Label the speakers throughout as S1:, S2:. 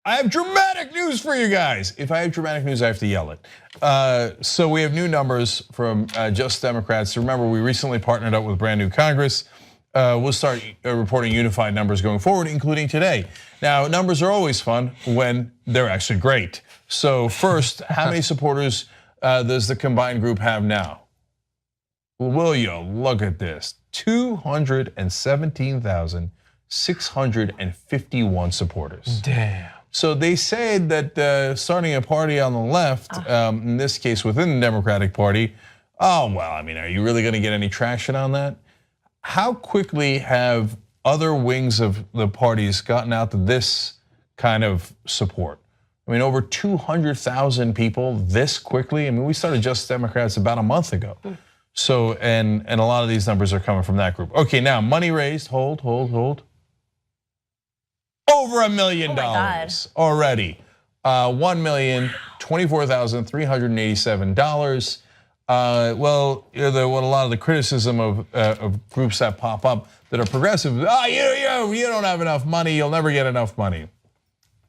S1: I have dramatic news for you guys. If I have dramatic news, I have to yell it. So we have new numbers from Just Democrats. Remember, we recently partnered up with Brand New Congress. We'll start reporting unified numbers going forward, including today. Now, numbers are always fun when they're actually great. So first, how many supporters does the combined group have now? Will you look at this? 217,651 supporters.
S2: Damn.
S1: So they say that starting a party on the left, in this case within the Democratic Party, oh, well, I mean, are you really gonna get any traction on that? How quickly have other wings of the parties gotten out to this kind of support? I mean, over 200,000 people this quickly. I mean, we started Just Democrats about a month ago. So, and a lot of these numbers are coming from that group. Okay, now money raised, hold. Over $1 million already. $1,024,387. Well, what a lot of the criticism of groups that pop up that are progressive, you don't have enough money, you'll never get enough money.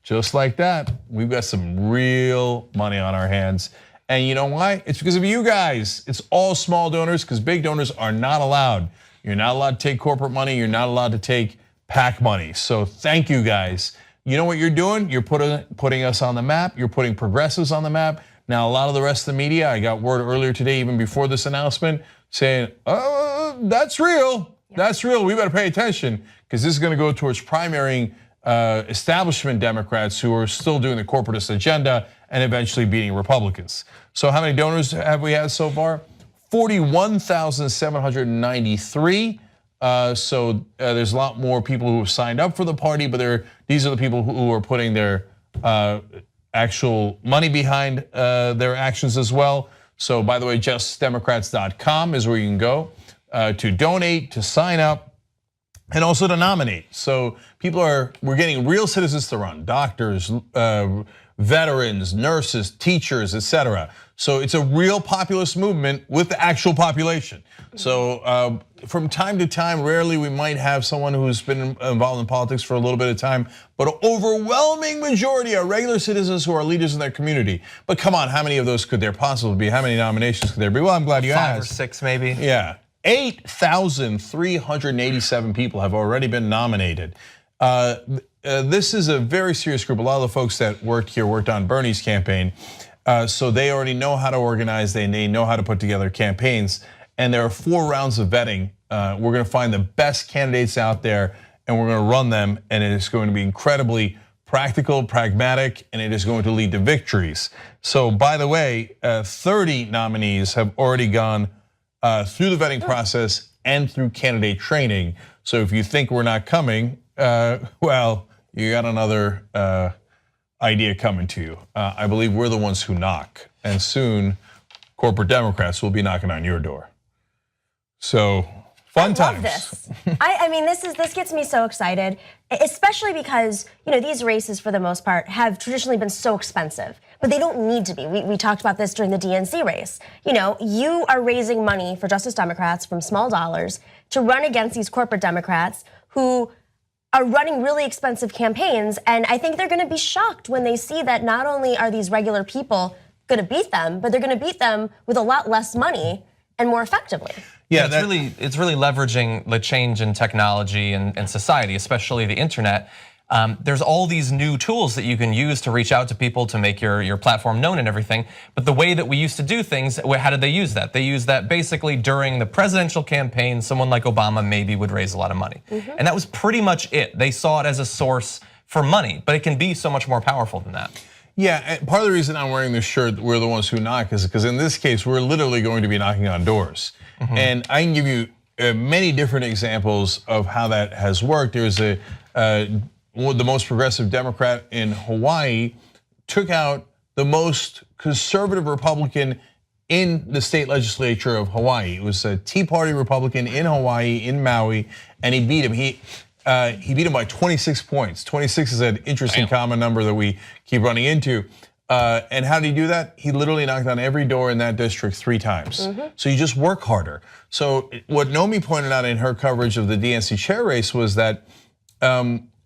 S1: Just like that, we've got some real money on our hands. And you know why? It's because of you guys. It's all small donors because big donors are not allowed. You're not allowed to take corporate money, you're not allowed to take PAC money. So thank you guys. You know what you're doing? You're putting us on the map, you're putting progressives on the map. Now, a lot of the rest of the media, I got word earlier today, even before this announcement, saying, oh, that's real. That's real. We better pay attention because this is going to go towards primarying establishment Democrats who are still doing the corporatist agenda and eventually beating Republicans. So how many donors have we had so far? 41,793. So there's a lot more people who have signed up for the party, but these are the people who are putting their actual money behind their actions as well. So by the way, justdemocrats.com is where you can go to donate, to sign up, and also to nominate. So we're getting real citizens to run, doctors, veterans, nurses, teachers, etc. So it's a real populist movement with the actual population. So from time to time, rarely we might have someone who's been involved in politics for a little bit of time, but an overwhelming majority are regular citizens who are leaders in their community. But come on, how many of those could there possibly be? How many nominations could there be? Well, I'm glad you asked.
S2: 5 or 6 maybe.
S1: Yeah, 8,387 people have already been nominated. This is a very serious group. A lot of the folks that worked here worked on Bernie's campaign. So they already know how to organize, they know how to put together campaigns. And there are 4 rounds of vetting. We're gonna find the best candidates out there and we're gonna run them, and it is going to be incredibly practical, pragmatic, and it is going to lead to victories. So by the way, 30 nominees have already gone through the vetting process and through candidate training. So if you think we're not coming, well, you got another idea coming to you. I believe we're the ones who knock, and soon corporate Democrats will be knocking on your door. So fun times.
S3: I love this. I mean, this gets me so excited, especially because these races, for the most part, have traditionally been so expensive, but they don't need to be. We talked about this during the DNC race. You are raising money for Justice Democrats from small dollars to run against these corporate Democrats who are running really expensive campaigns, and I think they're going to be shocked when they see that not only are these regular people going to beat them, but they're going to beat them with a lot less money and more effectively.
S2: Yeah, it's really leveraging the change in technology and society, especially the internet. There's all these new tools that you can use to reach out to people, to make your platform known and everything. But the way that we used to do things, how did they use that? They used that basically during the presidential campaign. Someone like Obama maybe would raise a lot of money. And that was pretty much it. They saw it as a source for money, but it can be so much more powerful than that.
S1: Yeah, and part of the reason I'm wearing this shirt, we're the ones who knock, is because in this case, we're literally going to be knocking on doors. And I can give you many different examples of how that has worked. There's the most progressive Democrat in Hawaii took out the most conservative Republican in the state legislature of Hawaii. It was a Tea Party Republican in Hawaii, in Maui, and he beat him. He beat him by 26 points. 26 is an interesting common number that we keep running into. And how did he do that? He literally knocked on every door in that district 3 times. So you just work harder. So what Nomi pointed out in her coverage of the DNC chair race was that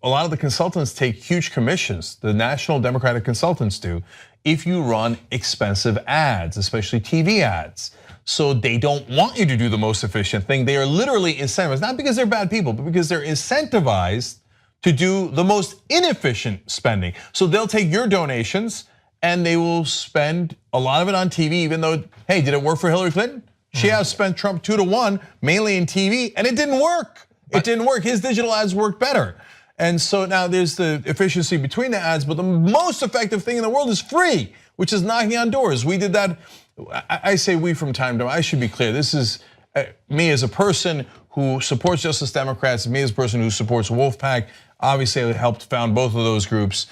S1: a lot of the consultants take huge commissions, the national Democratic consultants do, if you run expensive ads, especially TV ads. So they don't want you to do the most efficient thing. They are literally incentivized, not because they're bad people, but because they're incentivized to do the most inefficient spending. So they'll take your donations and they will spend a lot of it on TV, even though, hey, did it work for Hillary Clinton? She has spent Trump 2-1, mainly in TV, and it didn't work. It didn't work. His digital ads worked better. And so now there's the efficiency between the ads, but the most effective thing in the world is free, which is knocking on doors. We did that. I say we from time to time. I should be clear. This is me as a person who supports Justice Democrats, me as a person who supports Wolfpack. Obviously, I helped found both of those groups.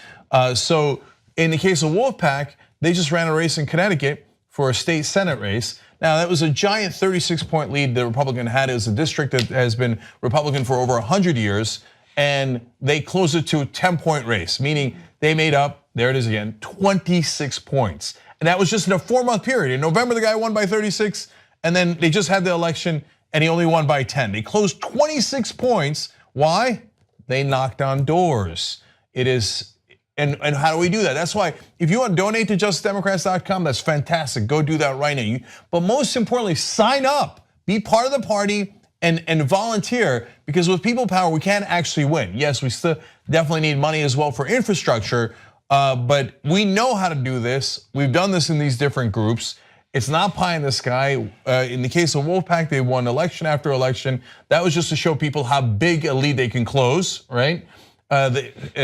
S1: So in the case of Wolfpack, they just ran a race in Connecticut for a state Senate race. Now, that was a giant 36-point lead the Republican had. It was a district that has been Republican for over 100 years. And they closed it to a 10-point race, meaning they made up, there it is again, 26 points. And that was just in a 4-month period. In November, the guy won by 36, and then they just had the election, and he only won by 10. They closed 26 points. Why? They knocked on doors. It is, and how do we do that? That's why, if you want to donate to justicedemocrats.com, that's fantastic. Go do that right now. But most importantly, sign up, be part of the party, and volunteer, because with people power, we can actually win. Yes, we still definitely need money as well for infrastructure, but we know how to do this. We've done this in these different groups. It's not pie in the sky. In the case of Wolfpack, they won election after election. That was just to show people how big a lead they can close, right?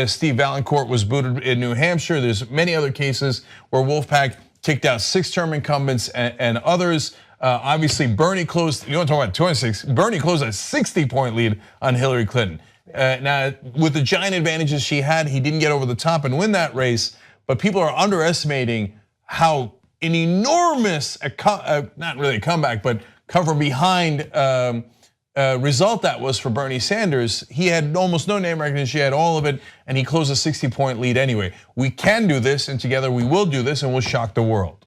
S1: Steve Valancourt was booted in New Hampshire. There's many other cases where Wolfpack kicked out 6-term incumbents and others. Obviously, Bernie closed, you want to talk about 26, Bernie closed a 60-point lead on Hillary Clinton. Now, with the giant advantages she had, he didn't get over the top and win that race, but people are underestimating how an enormous, not really a comeback, but cover behind result that was for Bernie Sanders. He had almost no name recognition, she had all of it, and he closed a 60-point lead anyway. We can do this, and together we will do this, and we'll shock the world.